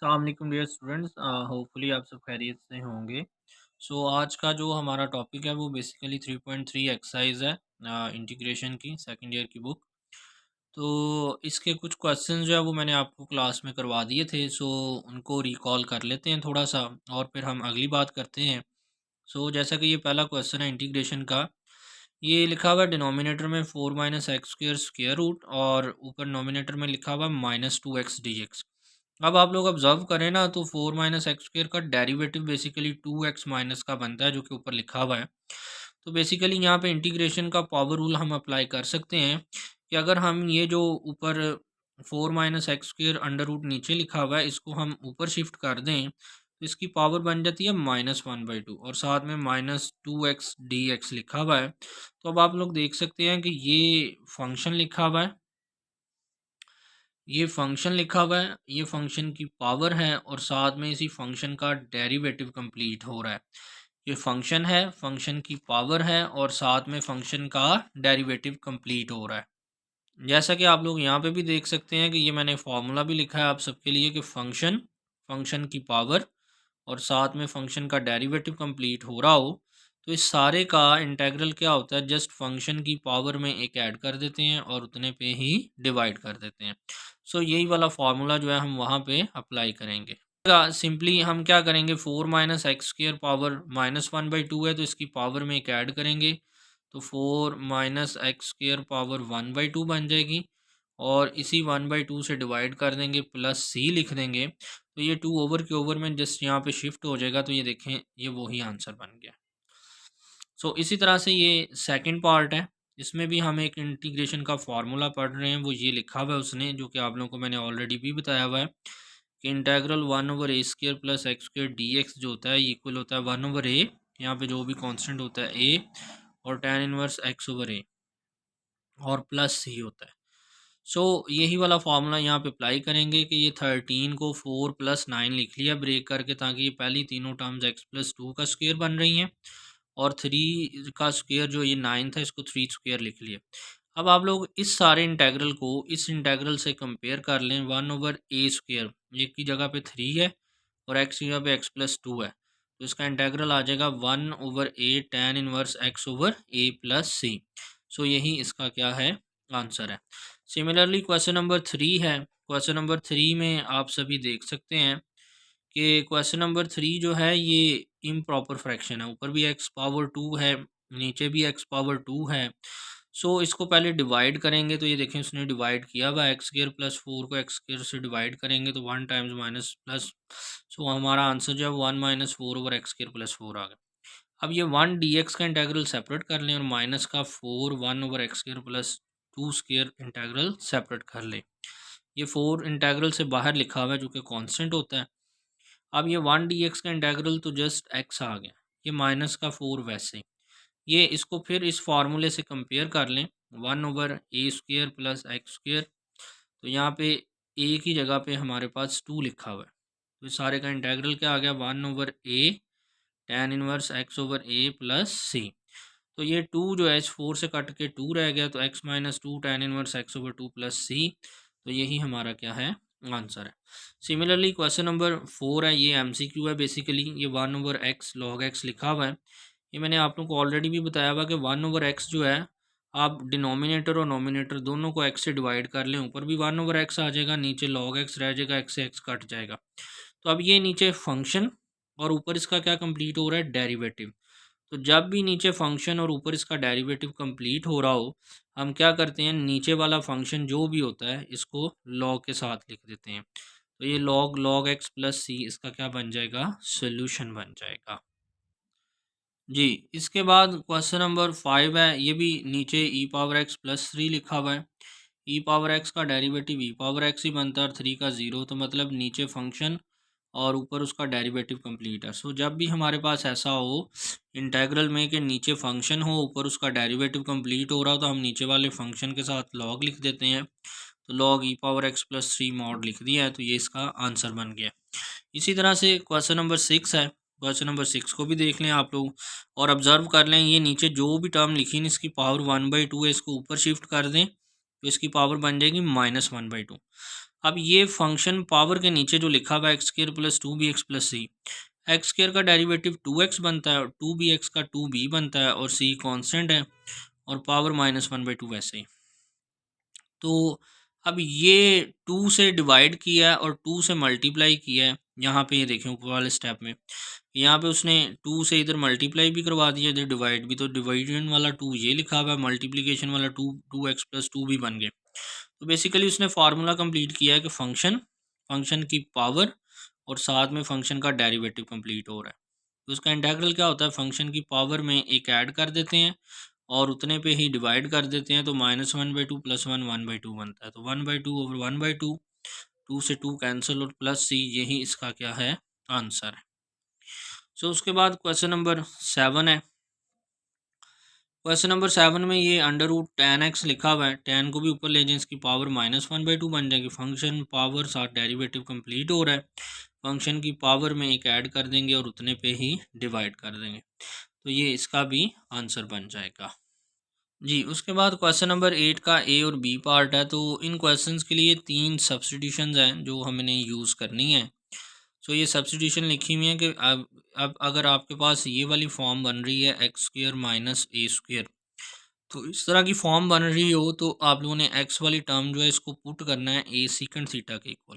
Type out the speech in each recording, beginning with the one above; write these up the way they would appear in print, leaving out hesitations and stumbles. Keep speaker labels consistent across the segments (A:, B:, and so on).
A: अस्सलाम वालेकुम dear students, hopefully आप सब खैरियत से होंगे। आज का जो हमारा टॉपिक है वो बेसिकली 3.3 एक्सरसाइज है इंटीग्रेशन की सेकंड ईयर की बुक। तो इसके कुछ क्वेश्चंस जो है वो मैंने आपको क्लास में करवा दिए थे, उनको रिकॉल कर लेते हैं थोड़ा सा और फिर हम अगली बात करते हैं। जैसा कि ये पहला क्वेश्चन है इंटीग्रेशन का, ये लिखा हुआ है डिनोमिनेटर में 4 - x² स्क्वायर रूट और ऊपर नोमिनेटर में लिखा हुआ -2x dx। अब आप लोग ऑब्जर्व करें ना, तो 4 - x² का डेरिवेटिव बेसिकली 2x माइनस का बनता है, जो कि ऊपर लिखा हुआ है। तो बेसिकली यहाँ पे इंटीग्रेशन का पावर रूल हम अप्लाई कर सकते हैं कि अगर हम ये जो ऊपर 4 - x² अंडर रूट नीचे लिखा हुआ है, इसको हम ऊपर शिफ्ट कर दें तो इसकी पावर बन जाती है -1/2 और साथ में -2x dx लिखा हुआ है। तो अब आप लोग देख सकते हैं कि फंक्शन लिखा हुआ है ये फंक्शन लिखा हुआ है, ये फंक्शन की पावर है और साथ में इसी फंक्शन का डेरिवेटिव कंप्लीट हो रहा है। ये फंक्शन है, फंक्शन की पावर है और साथ में फंक्शन का डेरिवेटिव कंप्लीट हो रहा है। जैसा कि आप लोग यहाँ पे भी देख सकते हैं कि ये मैंने फॉर्मूला भी लिखा है आप सबके लिए कि फंक्शन फंक्शन की पावर और साथ में फंक्शन का डेरिवेटिव कंप्लीट हो रहा हो, तो इस सारे का इंटेग्रल क्या होता है, जस्ट फंक्शन की पावर में एक ऐड कर देते हैं और उतने पे ही डिवाइड कर देते हैं। यही वाला फार्मूला जो है हम वहाँ पे अप्लाई करेंगे। सिंपली हम क्या करेंगे, 4 - x² पावर -1/2 है तो इसकी पावर में एक ऐड करेंगे, तो 4 - x² पावर 1/2 बन जाएगी और इसी 1/2 से डिवाइड कर देंगे प्लस c लिख देंगे, तो ये 2 ओवर के ओवर में जस्ट यहाँ पे शिफ्ट हो जाएगा, तो ये देखें ये वही आंसर बन गया। इसी तरह से ये सेकंड पार्ट है, इसमें भी हम एक इंटीग्रेशन का फार्मूला पढ़ रहे हैं, वो ये लिखा हुआ है उसने, जो कि आप लोगों को मैंने ऑलरेडी भी बताया हुआ है कि इंटेग्रल 1/a² + x² dx जो होता है इक्वल होता है 1/a, यहाँ पे जो भी कांस्टेंट होता है a और tan इनवर्स x/a और प्लस c होता है। यही वाला फार्मूला यहाँ पे अप्लाई करेंगे कि ये 13 को 4 + 9 लिख लिया ब्रेक करके, ताकि ये पहली तीनों टर्म्स x+2 का स्क्वायर बन रही हैं और 3 का स्क्वायर जो ये 9 था इसको 3 स्क्वायर लिख लिया। अब आप लोग इस सारे इंटेग्रल को इस इंटेग्रल से कंपेयर कर लें 1/a², एक की जगह पे 3 है और x की जगह पे x+2 है, तो इसका इंटेग्रल आ जाएगा 1/a tan inverse x/a + c। यही इसका क्या है, आंसर है। सिमिलरली क्वेश्चन नंबर 3 है। क्वेश्चन नंबर 3 में आप सभी देख सकते हैं कि क्वेश्चन नंबर 3 जो है ये इम्प्रॉपर फ्रैक्शन है, ऊपर भी x पावर 2 है, नीचे भी x पावर 2 है। इसको पहले डिवाइड करेंगे, तो ये देखें उसने डिवाइड किया हुआ x² + 4 को x² से डिवाइड करेंगे तो 1 टाइम्स माइनस प्लस, हमारा आंसर जो है 1 - 4/x² + 4 आ गया। अब ये 1 dx का इंटेग्रल सेपरेट कर लें और माइनस का 4 1/x² + 2 स्क्वायर इंटेग्रल सेपरेट कर लें। ये 4 इंटेग्रल से बाहर लिखा हुआ है जो कि कांस्टेंट होता है। अब ये 1 dx का इंटेग्रल तो जस्ट x आ गया, ये माइनस का 4 वैसे ही। ये इसको फिर इस फार्मूले से कंपेयर कर लें 1/a² + x², तो यहाँ पे a की जगह पे हमारे पास 2 लिखा हुआ है, तो इस सारे का इंटेग्रल क्या आ गया 1/a tan inverse x/a + c। तो ये 2 जो है इस 4 से कट के 2 रह गया, तो x - 2 tan inverse x/2 + c, तो यही हमारा क्या है, आंसर है। सिमिलरली क्वेश्चन नंबर 4 है, ये MCQ है बेसिकली, ये 1/x log x लिखा हुआ है। ये मैंने आप लोगों को ऑलरेडी भी बताया हुआ कि 1/x जो है, आप डिनोमिनेटर और नोमिनेटर दोनों को x से डिवाइड कर लें, ऊपर भी 1/x आ जाएगा, नीचे log x रह जाएगा, x से x कट जाएगा। तो अब ये नीचे फंक्शन और ऊपर इसका क्या कंप्लीट हो रहा है, डेरिवेटिव। तो जब भी नीचे फंक्शन और ऊपर इसका डेरिवेटिव कंप्लीट हो रहा हो, हम क्या करते हैं, नीचे वाला फंक्शन जो भी होता है इसको लॉग के साथ लिख देते हैं, तो ये log x + c इसका क्या बन जाएगा, सोल्यूशन बन जाएगा। जी, इसके बाद क्वेश्चन नंबर 5 है, ये भी नीचे e⁻x + 3 लिखा हुआ है। e⁻x का डेरिवेटिव e⁻x ही बनता है और 3 का 0, तो मतलब नीचे फंक्शन और ऊपर उसका डेरिवेटिव कंप्लीट है। जब भी हमारे पास ऐसा हो इंटेग्रल में कि नीचे फंक्शन हो, ऊपर उसका डेरिवेटिव कंप्लीट हो रहा हो, तो हम नीचे वाले फंक्शन के साथ log लिख देते हैं, तो log e⁻x + 3 mod लिख दिया है, तो ये इसका आंसर बन गया। इसी तरह से क्वेश्चन नंबर 6 है, क्वेश्चन नंबर 6 को भी देख लें आप लोग और ऑब्जर्व कर लें, ये नीचे जो भी टर्म लिखी है इसकी पावर 1/2 है, इसको ऊपर शिफ्ट कर दें तो इसकी पावर बन जाएगी -1/2। अब ये फंक्शन पावर के नीचे जो लिखा हुआ है x square plus 2bx plus c, x square का डेरिवेटिव 2x बनता है और 2bx का 2b बनता है और c कांस्टेंट है और पावर -1/2 वैसे ही। तो अब ये 2 से डिवाइड किया है और 2 से मल्टीप्लाई किया है। यहाँ पे ये देखें ऊपर वाले स्टेप में, यहाँ पे उसने 2 से इधर मल्टीप्लाई भी करवा दिया, इधर डिवाइड भी। तो डिवाइजन वाला 2 ये लिखा हुआ है, मल्टीप्लिकेशन वाला 2x प्लस 2 भी बन गए। तो बेसिकली उसने फार्मूला कंप्लीट किया है कि फंक्शन की पावर और साथ में फंक्शन का डेरिवेटिव कंप्लीट हो रहा है। तो उसका इंटीग्रल क्या होता है, फंक्शन की पावर में एक ऐड कर देते हैं और उतने पे ही डिवाइड कर देते हैं, तो -1/2 प्लस 1/2 बनता है। तो 1/2 ओवर 1/2, 2 से 2 कैंसिल और प्लस c, यही इसका क्या है, आंसर है। सो उसके बाद क्वेश्चन नंबर 7 है। क्वेश्चन नंबर 7 में ये √tan x लिखा हुआ है, tan को भी ऊपर ले जाएं, इसकी पावर -1/2 बन जाएगी। फंक्शन पावर साथ डेरिवेटिव कंप्लीट हो रहा है, फंक्शन की पावर में एक ऐड कर देंगे और उतने पे ही डिवाइड कर देंगे, तो ये इसका भी आंसर बन जाएगा। जी, उसके बाद क्वेश्चन नंबर 8 का ए और बी पार्ट है। तो इन क्वेश्चंस के लिए 3 सब्स्टिट्यूशंस हैं जो हमने यूज़ करनी है। सो ये सब्स्टिट्यूशन लिखी हुई है कि अब अगर आपके पास ये वाली फॉर्म बन रही है x square minus a square, तो इस तरह की फॉर्म बन रही हो तो आप लोगों ने एक्स वाली टर्म जो है इसको पुट करना है ए सीकेंड थीटा के इक्वल।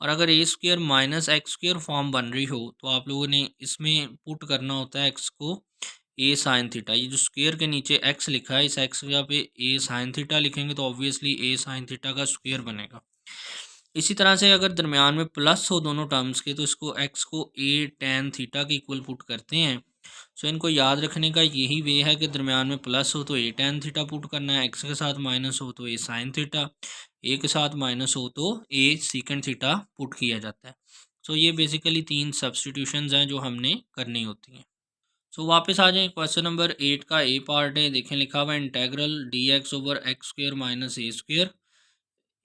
A: और अगर a square minus x square form बन रही हो तो आप लोगों ने इसमें पुट करना होता है एक्स को ए साइन थीटा। ये जो स्क्वेयर के नीचे एक्स लिखा है, इस एक्स की जगह पे ए साइन थीटा लिखेंगे तो ऑब्वियसली ए साइन थीटा का स्क्वेयर बनेगा। इसी तरह से अगर दरमियान में प्लस हो दोनों टर्म्स के, तो इसको एक्स को ए टैन थीटा के इक्वल पुट करते हैं। सो इनको याद रखने का यही वे है कि दरमियान में प्लस हो तो ए टैन थीटा पुट करना है, एक्स के साथ माइनस हो तो ए साइन थीटा, ए के साथ माइनस हो तो ए सीकेंड थीटा पुट किया जाता है। सो ये बेसिकली 3 सब्स्टिट्यूशंस हैं जो हमने करनी होती हैं। सो वापस आ जाएं, क्वेश्चन नंबर 8 का ए पार्ट है। देखें लिखा हुआ है integral dx over x square minus a square.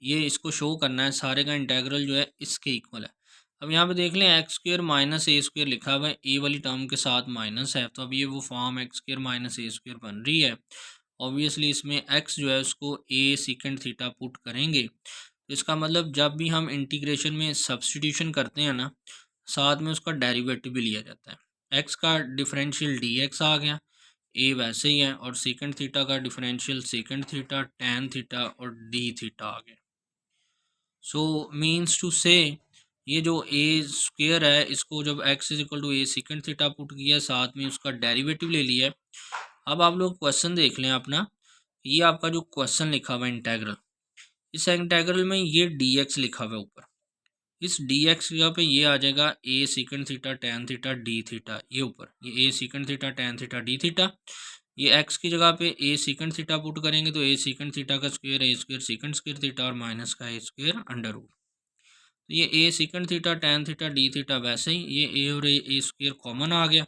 A: ये इसको शो करना है, सारे का इंटेग्रल जो है इसके इक्वल है। अब यहाँ पे देख लें x square minus a square लिखा हुआ है, ए वाली टर्म के साथ माइनस है, तो अब ये वो form x square minus a square बन रही है। ऑब्वियसली इसमें एक्स जो है उसको ए सीकेंड थीटा पुट करेंगे, तो इसका मतलब जब भी हम इंटीग्रेशन में सब्सटीट्यूशन करते हैं ना, साथ में उसका डेरिवेटिव भी लिया जाता है। एक्स का डिफरेंशियल डी एक्स आ गया, ए वैसे ही है, और सीकेंड थीटा का डिफरेंशियल सीकेंड थीटा, टैन थीटा और डी थीटा आ गया। सो मीन्स टू से ये जो ए स्क्वेयर है, इसको जब x is equal to a secant theta put किया, साथ में उसका डेरिवेटिव ले लिया है। अब आप लोग क्वेश्चन देख लें अपना, ये आपका जो क्वेश्चन लिखा हुआ है इंटेग्रल, इस इंटेग्रल में ये डी एक्स लिखा हुआ है ऊपर, इस डी एक्स की जगह पे ये आ जाएगा a secant theta tan theta d theta, ये ऊपर ये a secant theta tan theta d theta. ये एक्स की जगह पे ए सीकेंड थीटा पुट करेंगे तो ए सीकेंड थीटा का square, a square secant square theta और माइनस का ए स्क्वायर अंडर रूट। तो ये a secant theta tan theta d theta वैसे ही, ये ए और ए स्क्वायर कॉमन आ गया,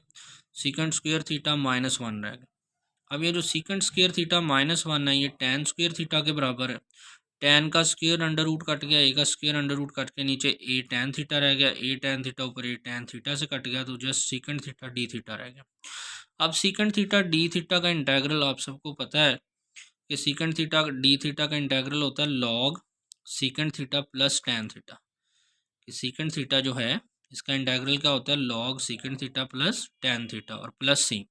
A: सीकेंड स्क्वायर थीटा -1 रह गया। अब ये जो सीकेंड स्क्वायर थीटा -1 है, ये टैन स्क्वायर थीटा के बराबर है। टैन का स्क्वायर अंडर रूट कट गया, ए का स्क्वायर अंडर रूट कट के नीचे ए टैन थीटा रह गया, ए टैन थीटा ऊपर ए टैन थीटा से कट गया, तो just secant theta d theta रह गया। अब सीकेंड थीटा डी थीटा का इंटेग्रल आप सबको पता है कि सीकेंड थीटा डी थीटा का इंटेग्रल होता है log secant theta plus tan theta. कि सीकेंड थीटा जो है इसका इंटेग्रल क्या होता है, log secant theta plus tan theta और प्लस सी।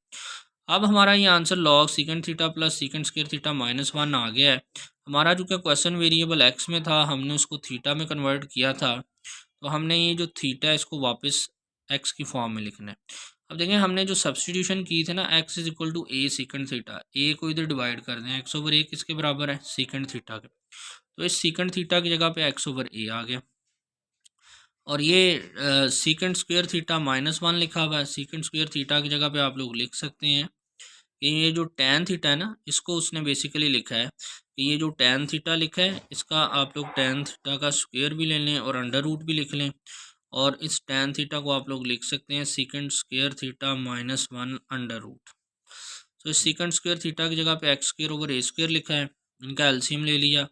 A: अब हमारा ये answer log secant theta plus सीकेंड square theta -1 आ गया है। हमारा जो क्या क्वेश्चन वेरिएबल एक्स में था, हमने उसको थीटा में कन्वर्ट किया था, तो हमने ये जो थीटा है इसको वापस एक्स की फॉर्म में लिखना है। अब देखें हमने जो सब्सटीट्यूशन की थी ना, x is equal to a secant theta, a को इधर डिवाइड कर दें, एक्स ओवर ए किसके बराबर है, सीकेंड थीटा के। तो इस सीकेंड थीटा की जगह पे एक्स ओवर ए आ गया, और ये सीकेंड स्क्वायर थीटा -1 लिखा हुआ है। सीकेंड स्क्वायर थीटा की जगह पे आप लोग लिख सकते हैं कि ये जो टैन थीटा है ना, इसको उसने बेसिकली लिखा है कि ये जो टैन थीटा लिखा है, इसका आप लोग टैन थीटा का स्क्वायर भी ले लें और अंडर रूट भी लिख लें, और इस टैन थीटा को आप लोग लिख सकते हैं secant square theta -1 under root. तो इस सीकेंड स्क्वायर थीटा की जगह पे x square over a square लिखा है, इनका एलसीएम ले लिया,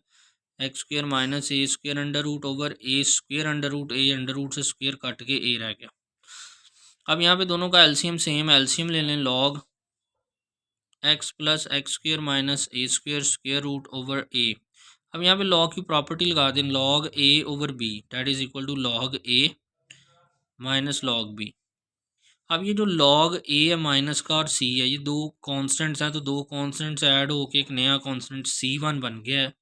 A: x square minus a square under root over a square under root, a under root से स्क्वायर काट के ए रह गया। अब यहाँ पे दोनों का एलसीएम सेम, एलसीएम ले लें, log x plus x square minus a square square root over a. अब यहाँ पे लॉग की प्रॉपर्टी लगा दें, log a over b that is equal to log a minus log b. अब ये जो लॉग ए है माइनस का और सी है, ये दो कांस्टेंट्स हैं, तो दो कांस्टेंट्स ऐड होके एक नया कांस्टेंट C1 बन गया है।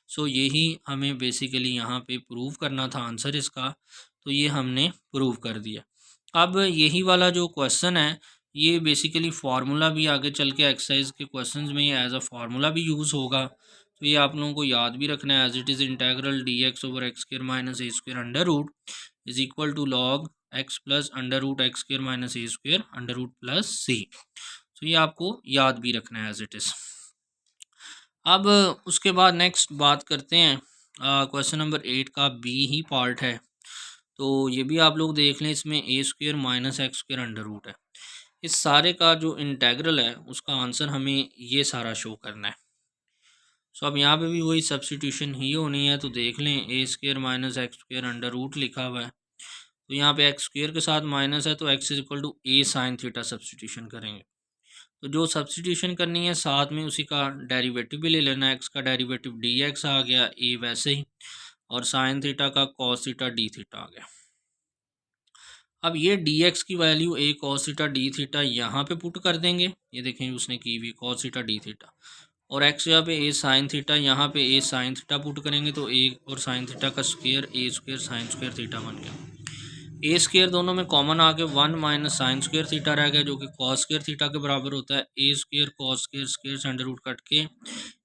A: सो यही हमें बेसिकली यहाँ पे प्रूव करना था आंसर इसका, तो ये हमने प्रूव कर दिया। अब यही वाला जो क्वेश्चन है ये बेसिकली फार्मूला भी आगे चल के एक्सरसाइज के क्वेश्चंस में एज अ फार्मूला भी यूज़ होगा, तो ये आप लोगों को याद भी रखना है। As it is integral d x over x square minus a square under root is equal to log x plus under root x square minus a square under root plus c. तो ये आपको याद भी रखना है as it is. अब उसके बाद नेक्स्ट बात करते हैं, क्वेश्चन नंबर 8 का बी ही पार्ट है, तो ये भी आप लोग देख लें। इसमें a square minus x square under root है, इस सारे का जो इंटेग्रल है उसका आंसर हमें ये सारा शो करना है। सो अब यहाँ पे भी वही सब्सटीट्यूशन ही होनी है, तो देख लें a square minus x square under root लिखा हुआ है, तो यहाँ पे एक्स स्क्र के साथ माइनस है तो x is equal to a sine theta substitution करेंगे। तो जो सब्सटीट्यूशन करनी है साथ में उसी का डेरिवेटिव भी ले लेना है, एक्स का डेरिवेटिव डी एक्स आ गया ए वैसे ही, और साइन थीटा का कॉस थीटा डी थीटा आ गया। अब ये डी एक्स की वैल्यू ए कॉस थीटा डी थीटा यहाँ पे पुट कर देंगे, ये देखें उसने की हुई कॉस थीटा डी थीटा, और एक्स यहाँ पे ए साइन थीटा, यहाँ पे ए साइन थीटा पुट करेंगे तो ए और साइन थीटा का square a square sine square theta बन गया। ए स्क्वायर दोनों में कॉमन आ गया, 1 माइनस साइन स्क्वायर थीटा रह गया जो कि कॉस स्क्वायर थीटा के बराबर होता है। A square cos square square से अंडर रूट कट के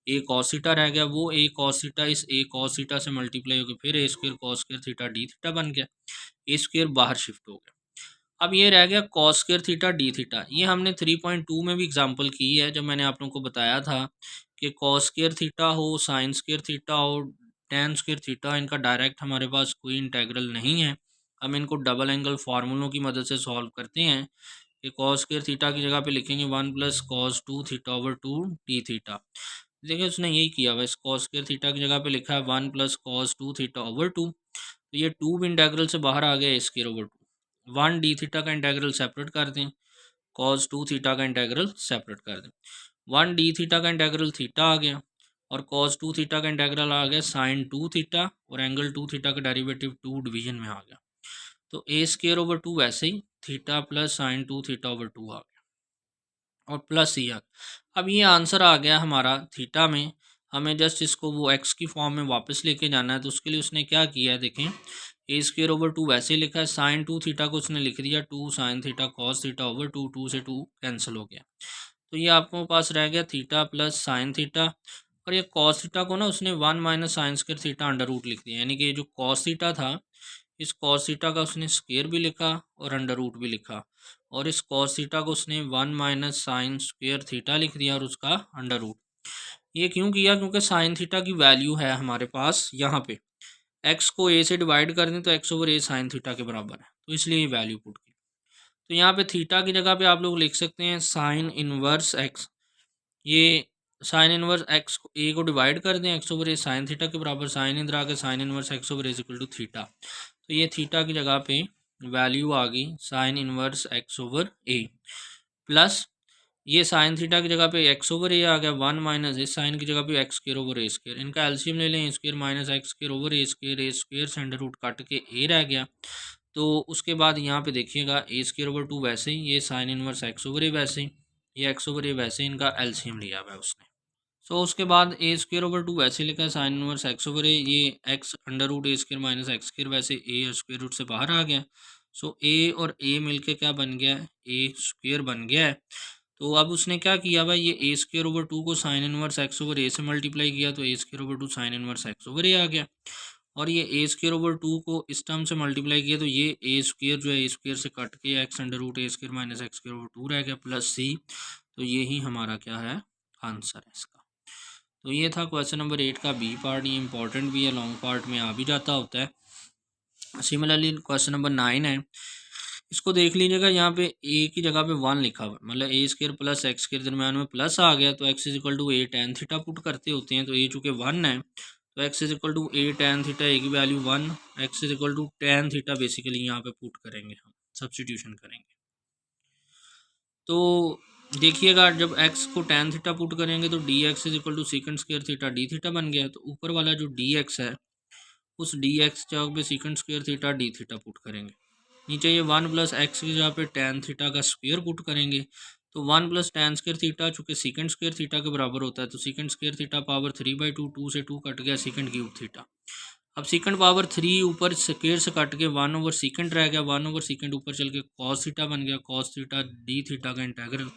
A: ए कॉस थीटा रह गया, वो ए कॉस थीटा इस ए कॉस थीटा से मल्टीप्लाई होकर फिर a square cos square theta d theta बन गया, ए स्क्वायर बाहर शिफ्ट हो गया। अब ये रह गया cos square theta d theta, ये हमने 3.2 में भी एग्जांपल की है जब मैंने आप लोगों को बताया था कि कॉस स्क्वायर थीटा हो साइन स्क्वायर थीटा हो टेन स्क्वायर थीटा, इनका डायरेक्ट हमारे पास कोई इंटेग्रल नहीं है, हम इनको डबल एंगल फार्मूलों की मदद से सॉल्व करते हैं। कि कॉस स्क्वायर थीटा की जगह पे लिखेंगे 1 plus cos 2 theta over 2 D theta. देखिए उसने यही किया हुआ, इस कॉस स्क्वायर थीटा की जगह पे लिखा है 1 प्लस कॉस 2 थीटा ओवर 2, तो ये 2 भी इंटेग्रल से बाहर आ गया स्क्वायर ओवर 2। 1 डी थीटा का इंटेग्रल सेपरेट कर दें, कॉस 2 थीटा का इंटेग्रल सेपरेट कर दें, 1 डी थीटा का इंटेग्रल थीटा आ गया, और कॉस 2 थीटा का इंटेग्रल आ गया साइन 2 थीटा, और एंगल 2 थीटा का डेरिवेटिव 2 डिवीजन में आ गया, तो ए स्क्वायर ओवर 2 वैसे ही theta plus sine 2 theta over 2 आ गया, और प्लस ही आ गया। अब ये आंसर आ गया हमारा थीटा में, हमें जस्ट इसको वो एक्स की फॉर्म में वापस लेके जाना है, तो उसके लिए उसने क्या किया है देखें, ए स्क्वायर ओवर 2 वैसे ही लिखा है, साइन 2 थीटा को उसने लिख दिया 2 sine theta cos theta over 2, 2 से 2 कैंसिल हो गया, तो ये आपको पास रह गया थीटा प्लस साइन थीटा, और ये कॉस थीटा को ना उसने 1 minus sine square theta under root लिख दिया, यानी कि ये जो कॉस थीटा था इस कॉस थीटा का उसने स्क्वायर भी लिखा और अंडर रूट भी लिखा, और इस कॉस थीटा को उसने 1 माइनस साइन स्क्वायर थीटा लिख दिया और उसका अंडर रूट। ये क्यों किया, क्योंकि साइन थीटा की वैल्यू है हमारे पास यहाँ पे, एक्स को ए से डिवाइड कर दें तो x over a sine theta के बराबर है, तो इसलिए ये वैल्यू पुट की। तो यहाँ पे थीटा की जगह पे आप लोग लिख सकते हैं साइन इनवर्स एक्स, ये साइन इनवर्स एक्स को ए को डिवाइड कर दें x over a sine theta के बराबर, साइन इधर आ गया sine inverse x over a equal to theta, तो ये थीटा की जगह पे वैल्यू आ गई sine inverse x over a, plus ये साइन थीटा की जगह पे एक्स ओवर ए आ गया 1 माइनस इस साइन की जगह पे x square over a square, इनका एलसीएम ले लें, square minus x square over a square से अंडर रूट काट के ए रह गया, तो उसके बाद यहाँ पे देखिएगा ए स्क्वायर ओवर 2 वैसे ही, ये साइन इनवर्स एक्स ओवर ए वैसे ही, ये एक्स ओवर ए वैसे ही, इनका एलसीएम लिया हुआ है उसने। सो उसके बाद ए स्क्वायर ओवर 2 वैसे लिखा है साइन इनवर्स एक्स ओवर ए, ये x under root a square minus x square वैसे ए स्क्वायर रूट से बाहर आ गया, सो ए और ए मिलके क्या बन गया है, ए स्क्वायर बन गया है। तो अब उसने क्या किया भाई, ये ए स्क्वायर ओवर 2 को sine inverse x over a से मल्टीप्लाई किया, तो a square over 2 sine inverse x over a आ गया, और ये ए स्क्वायर ओवर 2 को इस टर्म से मल्टीप्लाई किया, तो ये ए स्क्वायर जो है ए स्क्वायर से कट के x under root a square minus x square over 2 रह गया प्लस सी, तो ये ही हमारा क्या है आंसर है इसका। तो ये था क्वेश्चन नंबर 8 का बी पार्ट, ये इंपॉर्टेंट भी है, लॉन्ग पार्ट में आ भी जाता होता है। सिमिलरली क्वेश्चन नंबर 9 है, इसको देख लीजिएगा, यहाँ पे ए की जगह पे 1 लिखा हुआ, मतलब ए स्क्वायर प्लस एक्स के दरम्यान में प्लस आ गया, तो x is equal to a tan theta put करते होते हैं, तो ए चूँकि 1 है तो x is equal to a tan theta, a की value 1, x is equal to tan theta basically यहाँ पे पुट करेंगे, हम सब्सटीट्यूशन करेंगे। तो देखिएगा जब x को tan थीटा पुट करेंगे तो d x is equal to secant square theta d theta बन गया। तो ऊपर वाला जो डी एक्स है उस डी एक्स जगह पे सीकेंड square theta d theta put करेंगे। नीचे ये 1 + x की जगह पे tan थीटा का स्क्वायर पुट करेंगे। तो 1 + tan स्क्वायर थीटा चूँकि सीकेंड स्क्वायर थीटा के बराबर होता है तो सीकेंड स्क्वायर थीटा पावर 3/2, 2 से 2 कट गया सीकेंड क्यूब थीटा। अब सीकेंड पावर 3 ऊपर स्क्वायर से कट के 1/सीकेंड रह गया, 1/सीकेंड ऊपर चल के कॉस थीटा बन गया, कॉस थीटा डी थीटा का इंटेग्रल,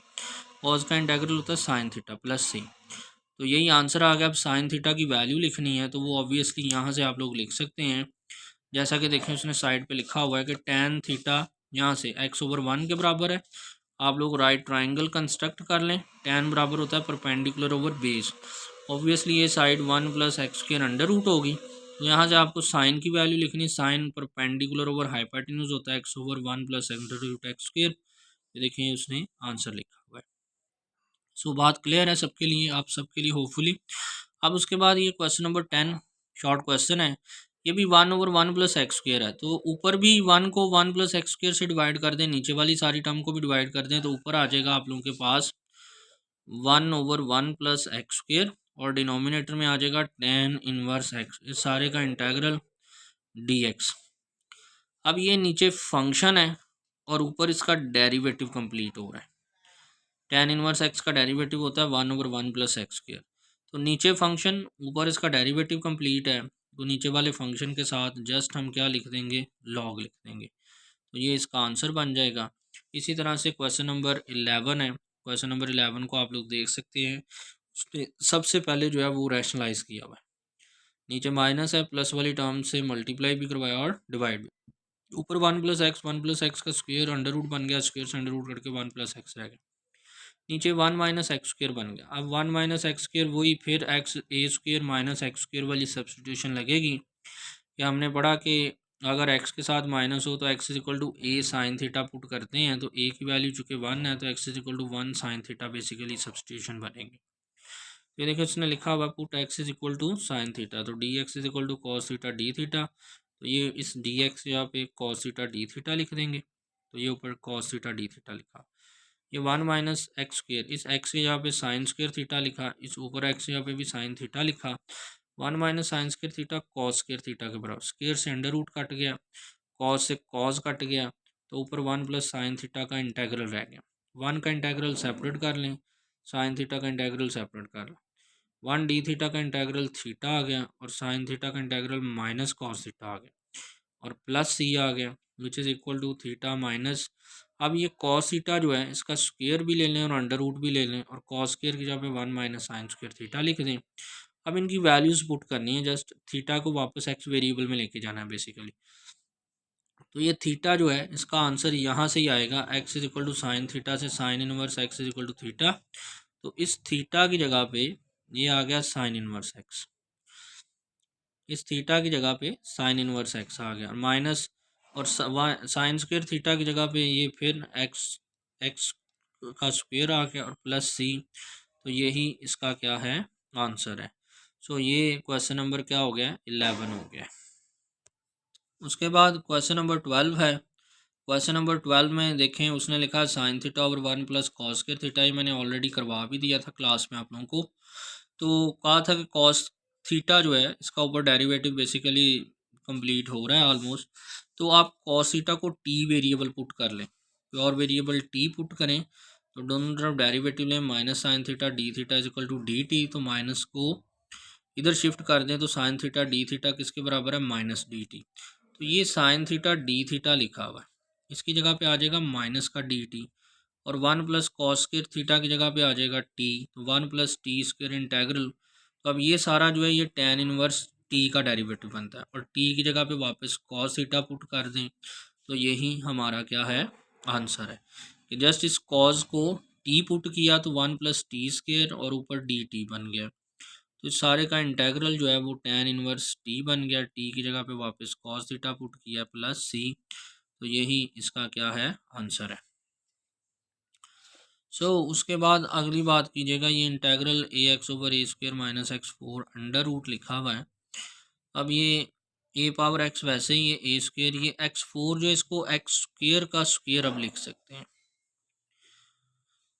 A: कॉस का इंटेग्रल होता है साइन थीटा प्लस सी। तो यही आंसर आ गया। अब साइन थीटा की वैल्यू लिखनी है तो वो ऑब्वियसली यहाँ से आप लोग लिख सकते हैं। जैसा कि देखें उसने साइड पे लिखा हुआ है कि tan थीटा यहाँ से x/1 के बराबर है। आप लोग राइट ट्राइंगल कंस्ट्रक्ट कर लें। tan बराबर होता है परपेंडिकुलर ओवर बेस। ऑब्वियसली ये साइड 1 + x² अंडर रूट होगी। तो यहाँ से आपको साइन की वैल्यू लिखनी, साइन परपेंडिकुलर ओवर हाइपोटेन्यूज होता है x/1 + x²। ये देखिए उसने आंसर लिखा हुआ है। सो बात क्लियर है सबके लिए, आप सबके लिए होपफुली। अब उसके बाद ये क्वेश्चन नंबर 10 शॉर्ट क्वेश्चन है। ये भी 1/1 + x² है। तो ऊपर भी 1 को 1 + x² से डिवाइड कर दें, नीचे वाली सारी टर्म को भी डिवाइड कर दें तो ऊपर आ जाएगा आप लोगों के पास 1/1 + x² और डिनोमिनेटर में आ जाएगा tan इनवर्स x, इस सारे का इंटेग्रल dx। अब ये नीचे फंक्शन है और ऊपर इसका डेरिवेटिव कंप्लीट हो रहा है। tan इनवर्स x का डेरिवेटिव होता है 1/1 + x²। तो नीचे फंक्शन, ऊपर इसका डेरिवेटिव कंप्लीट है, तो नीचे वाले फंक्शन के साथ जस्ट हम क्या लिख देंगे, लॉग लिख देंगे। तो ये इसका आंसर बन जाएगा। इसी तरह से क्वेश्चन नंबर 11 है। क्वेश्चन नंबर 11 को आप लोग देख सकते हैं। उसने सबसे पहले जो है वो रैशनलाइज किया हुआ है। नीचे माइनस है, प्लस वाली टर्म से मल्टीप्लाई भी करवाया और डिवाइड भी। ऊपर 1 + x का स्क्वायर अंडर रूट बन गया, स्क्वायर से अंडर रूट करके 1 + x रह गया। नीचे 1 - x² बन गया। अब 1 - x² वही फिर x² - x² वाली सब्सटीट्यूशन लगेगी। कि हमने पढ़ा कि अगर x के साथ माइनस हो तो x = a sin theta put करते हैं। तो a की वैल्यू चूँकि 1 है तो x = 1 sin theta basically substitution बनेगी। ये देखिए उसने लिखा हुआ पुट x = sin थीटा, तो dx = cos theta d theta. तो ये इस dx यहाँ पे cos थीटा डी थीटा लिख देंगे। तो ये ऊपर cos थीटा डी थीटा लिखा। ये 1 - x², इस x के यहाँ पे साइन स्क्वायर थीटा लिखा, इस ऊपर x यहाँ पे भी साइन थीटा लिखा। 1 - sign square theta cos square theta के बराबर, स्क्वायर से अंडर रूट कट गया, कॉस से कॉस कट गया, तो ऊपर 1 + साइन थीटा का इंटेग्रल रह गया। 1 का इंटेग्रल सेपरेट कर लें, साइन थीटा का इंटेग्रल सेपरेट कर लें। 1 डी थीटा का इंटेग्रल थीटा आ गया और साइन थीटा का इंटेग्रल माइनस कॉस थीटा आ गया और प्लस सी आ गया which is equal to theta minus. अब ये कॉस थीटा जो है इसका स्क्वायर भी ले लें और अंडर रूट भी ले लें और कॉस स्क्वायर की जगह पे 1 - साइन स्क्वायर थीटा लिख दें। अब इनकी वैल्यूज पुट करनी है, जस्ट थीटा को वापस एक्स वेरिएबल में लेके जाना है बेसिकली। तो ये थीटा जो है इसका आंसर यहाँ से ही आएगा, x = साइन थीटा से साइन इनवर्स x = थीटा। तो इस थीटा की जगह पे ये आ गया साइन इनवर्स x, इस थीटा की जगह पे साइन इनवर्स x आ गया माइनस और साइन स्क्वायर थीटा की जगह पे ये फिर x का स्क्वायर आ गया और प्लस सी। तो यही इसका क्या है, आंसर है। सो ये क्वेश्चन नंबर क्या हो गया, 11 हो गया। उसके बाद क्वेश्चन नंबर 12 है। क्वेश्चन नंबर 12 में देखें उसने लिखा sine theta over 1 + cos square theta. ये मैंने ऑलरेडी करवा भी दिया था क्लास में आप लोगों को। तो कहा था कि कॉस थीटा जो है इसका ऊपर डेरिवेटिव बेसिकली कंप्लीट हो रहा है ऑलमोस्ट। तो आप कॉस थीटा को टी वेरिएबल पुट कर लें, प्योर वेरिएबल टी पुट करें तो दोनों तरफ डेरिवेटिव लें, minus sine theta d theta = D T. तो माइनस को इधर शिफ्ट कर दें तो साइन थीटा डी थीटा किसके बराबर है, माइनस डी टी। तो ये साइन थीटा डी थीटा लिखा हुआ है, इसकी जगह पे आ जाएगा माइनस का डी टी और 1 + कॉस स्क्वायर थीटा की जगह पे आ जाएगा टी, तो 1 + टी स्क्वायर इंटेग्रल। तो अब ये सारा जो है ये tan इनवर्स टी का डेरिवेटिव बनता है और टी की जगह पे वापस कॉस थीटा पुट कर दें तो यही हमारा क्या है, आंसर है। कि जस्ट इस कॉस को टी पुट किया तो 1 + टी स्क्वायर और ऊपर डी टी बन गया। तो इस सारे का इंटेग्रल जो है वो tan इनवर्स टी बन गया, टी की जगह पे वापस कॉस थीटा पुट किया प्लस सी। तो यही इसका क्या है, आंसर है। उसके बाद अगली बात कीजिएगा, ये integral ax/a² - x4 under root लिखा हुआ है। अब ये a पावर x वैसे ही है a², ये x4 जो इसको x² का स्क्वायर अब लिख सकते हैं।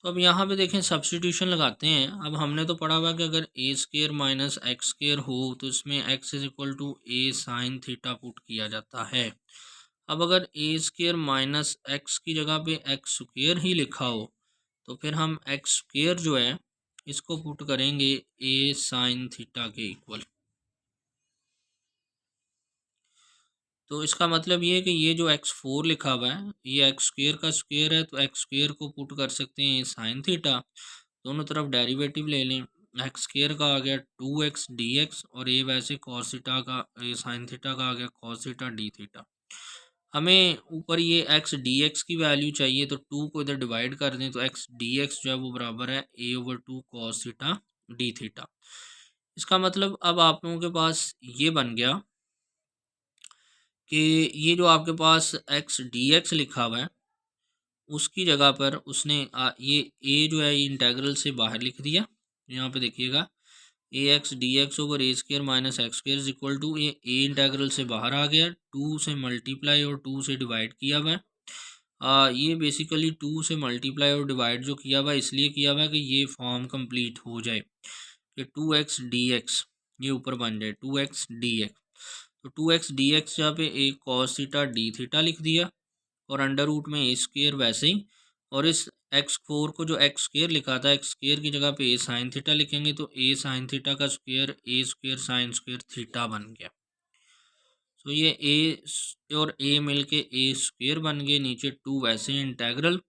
A: तो अब यहाँ पे देखें सब्स्टिट्यूशन लगाते हैं। अब हमने तो पढ़ा हुआ कि अगर a square minus x square हो तो इसमें x is equal to a sine theta put किया जाता है। अब अगर ए स्केयर माइनस एक्स की जगह पे एक्स स्क्वेयर ही लिखा हो तो फिर हम एक्स स्क्वेयर जो है इसको पुट करेंगे ए साइन थीटा के इक्वल। तो इसका मतलब ये है कि ये जो एक्स फोर लिखा हुआ है ये एक्स स्क्वेयर का स्क्वेयर है, तो एक्स स्क्वेयर को पुट कर सकते हैं साइन थीटा। दोनों तरफ डेरिवेटिव ले लें, एक्स स्क्वेयर का आ गया 2x dx और ये वैसे कॉस थीटा का, ये साइन थीटा का आ गया कॉस थीटा डी थीटा। हमें ऊपर ये एक्स डी एक्स की वैल्यू चाहिए, तो 2 को इधर डिवाइड कर दें तो एक्स डी एक्स जो है वो बराबर है a/2 cos theta d theta. इसका मतलब अब आप लोगों के पास ये बन गया कि ये जो आपके पास एक्स डी एक्स लिखा हुआ है उसकी जगह पर उसने ये ए जो है ये इंटेग्रल से बाहर लिख दिया। यहाँ पे देखिएगा a x d x over a square minus x square is equal to ये ए इंटेग्रल से बाहर आ गया, 2 से मल्टीप्लाई और 2 से डिवाइड किया हुआ है। ये बेसिकली 2 से मल्टीप्लाई और डिवाइड जो किया हुआ है इसलिए किया हुआ है कि ये फॉर्म कंप्लीट हो जाए कि 2x dx ये ऊपर बन जाए 2x dx। तो 2x dx जहाँ पे एक कॉस थीटा डी थीटा लिख दिया और अंडर रूट में ए स्क्वेयर वैसे ही, और इस एक्स फोर को जो एक्स स्क्वेयर लिखा था एक्स स्क्वेयर की जगह पे ए साइन थीटा लिखेंगे तो ए साइन थीटा का स्क्वेयर ए स्क्वेयर साइन स्क्वेयर थीटा बन गया। तो ये ए और ए मिलके ए स्क्वेयर बन गए, नीचे 2 वैसे ही integral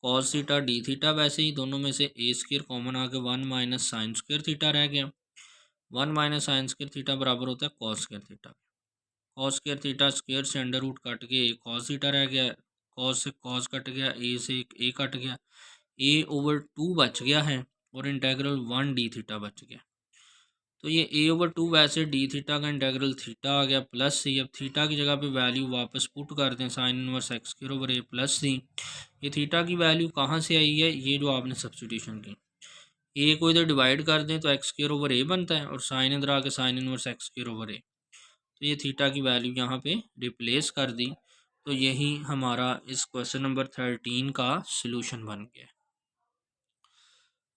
A: cos theta d theta वैसे ही, दोनों में से ए स्क्वेयर कॉमन आके 1 माइनस साइन स्क्वेयर थीटा रह गया। 1 माइनस साइन स्क्वेयर थीटा बराबर होता है cos square theta. Cos square theta square से अंडर रूट कट के कॉस थीटा रह गया, कॉस से कॉस कट गया, ए से ए कट गया, a/2 बच गया है और इंटेग्रल 1 डी थीटा बच गया। तो ये a/2 वैसे डी थीटा का इंटेग्रल थीटा आ गया प्लस सी। अब थीटा की जगह पे वैल्यू वापस पुट कर दें, sine inverse x square over a plus c. ये थीटा की वैल्यू कहाँ से आई है, ये जो आपने सब्स्टिट्यूशन की, ए को इधर डिवाइड कर दें तो एक्स स्क्वायर ओवर ए बनता है और साइन इधर आके sine inverse x square over a. तो ये थीटा की वैल्यू यहाँ पे रिप्लेस कर दी। तो यही हमारा इस क्वेश्चन नंबर 13 का सलूशन बन गया।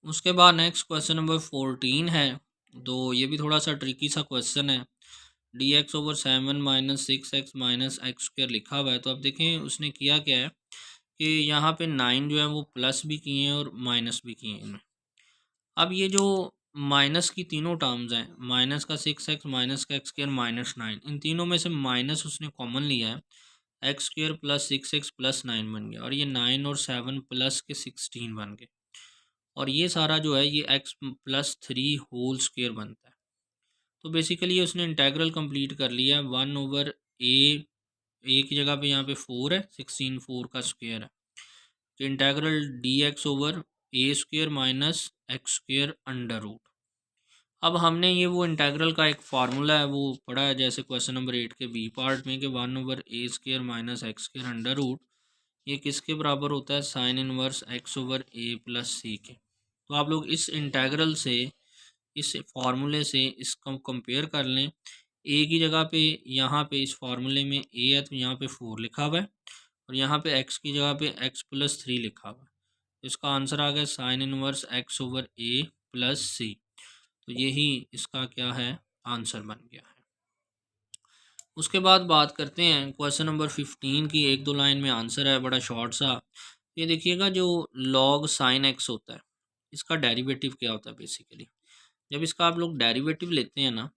A: उसके बाद नेक्स्ट क्वेश्चन नंबर 14 है, तो ये भी थोड़ा सा ट्रिकी सा क्वेश्चन है। dx/7 minus 6x minus x square लिखा हुआ है। तो अब देखें उसने किया क्या है कि यहाँ पे 9 जो है वो प्लस भी किए हैं और माइनस भी किए हैं। अब ये जो माइनस की तीनों टर्म्स हैं, माइनस का 6x माइनस का एक्स स्क्र माइनस 9, इन तीनों में से माइनस उसने कॉमन लिया है, x square plus 6x plus 9 बन गया और ये 9 और 7 प्लस के 16 बन गए और ये सारा जो है ये x प्लस 3 होल स्क्वेयर बनता है। तो बेसिकली ये उसने इंटेग्रल कंप्लीट कर लिया है 1/a की जगह पे यहाँ पे 4 है, 16 4 का स्क्वेयर है, तो integral dx over a square minus x square under root. अब हमने ये वो इंटेग्रल का एक फार्मूला है वो पढ़ा है जैसे क्वेश्चन नंबर 8 के बी पार्ट में कि 1/a square minus x square under root ये किसके बराबर होता है, sine inverse x over a plus c के। तो आप लोग इस इंटेग्रल से, इस फार्मूले से इसको कंपेयर कर लें। ए की जगह पे यहाँ पे इस फार्मूले में ए है तो यहाँ पे 4 लिखा हुआ है और यहाँ पे एक्स की जगह पे एक्स प्लस 3 लिखा हुआ है, तो इसका आंसर आ गया sine inverse x over a plus c. तो यही इसका क्या है, आंसर बन गया है। उसके बाद बात करते हैं क्वेश्चन नंबर 15 की, एक दो लाइन में आंसर है बड़ा शॉर्ट सा। ये देखिएगा जो लॉग साइन एक्स होता है इसका डेरिवेटिव क्या होता है। बेसिकली जब इसका आप लोग डेरिवेटिव लेते हैं ना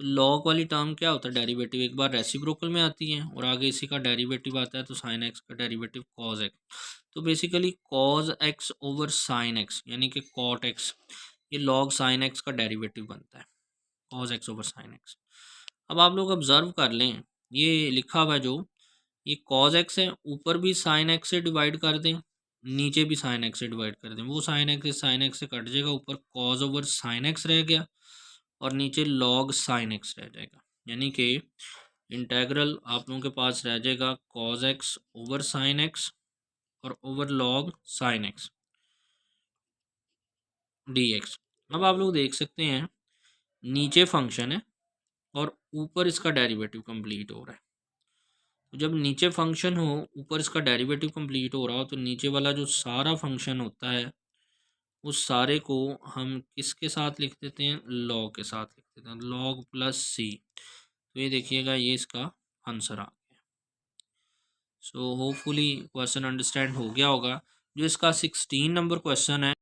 A: तो लॉग वाली टर्म क्या होता है, डेरिवेटिव एक बार रेसिप्रोकल में आती है और आगे इसी का डेरिवेटिव आता है, तो साइन एक्स का डेरिवेटिव कॉज एक्स। तो basically cause x over sine x यानी कि कॉट एक्स, ये लॉग साइन एक्स का डेरिवेटिव बनता है, cause x over sine x. अब आप लोग ऑब्जर्व कर लें ये लिखा हुआ है जो ये कॉज एक्स है, ऊपर भी साइन एक्स से डिवाइड कर दें, नीचे भी साइन एक्स से डिवाइड कर दें, वो साइन एक्स से कट जाएगा, ऊपर कॉज ओवर साइन एक्स रह गया और नीचे लॉग साइन एक्स रह जाएगा। यानी कि इंटेग्रल आप लोगों के पास रह जाएगा cos x over sine x और over log sine x d x. अब आप लोग देख सकते हैं नीचे फंक्शन है और ऊपर इसका डेरिवेटिव कंप्लीट हो रहा है। तो जब नीचे फंक्शन हो ऊपर इसका डेरिवेटिव कंप्लीट हो रहा हो तो नीचे वाला जो सारा फंक्शन होता है उस सारे को हम किसके साथ लिख देते हैं, लॉग के साथ लिख देते हैं, लॉग प्लस सी। तो ये देखिएगा ये इसका आंसर आ गया। सो होपफुली क्वेश्चन अंडरस्टैंड हो गया होगा। जो इसका 16 नंबर क्वेश्चन है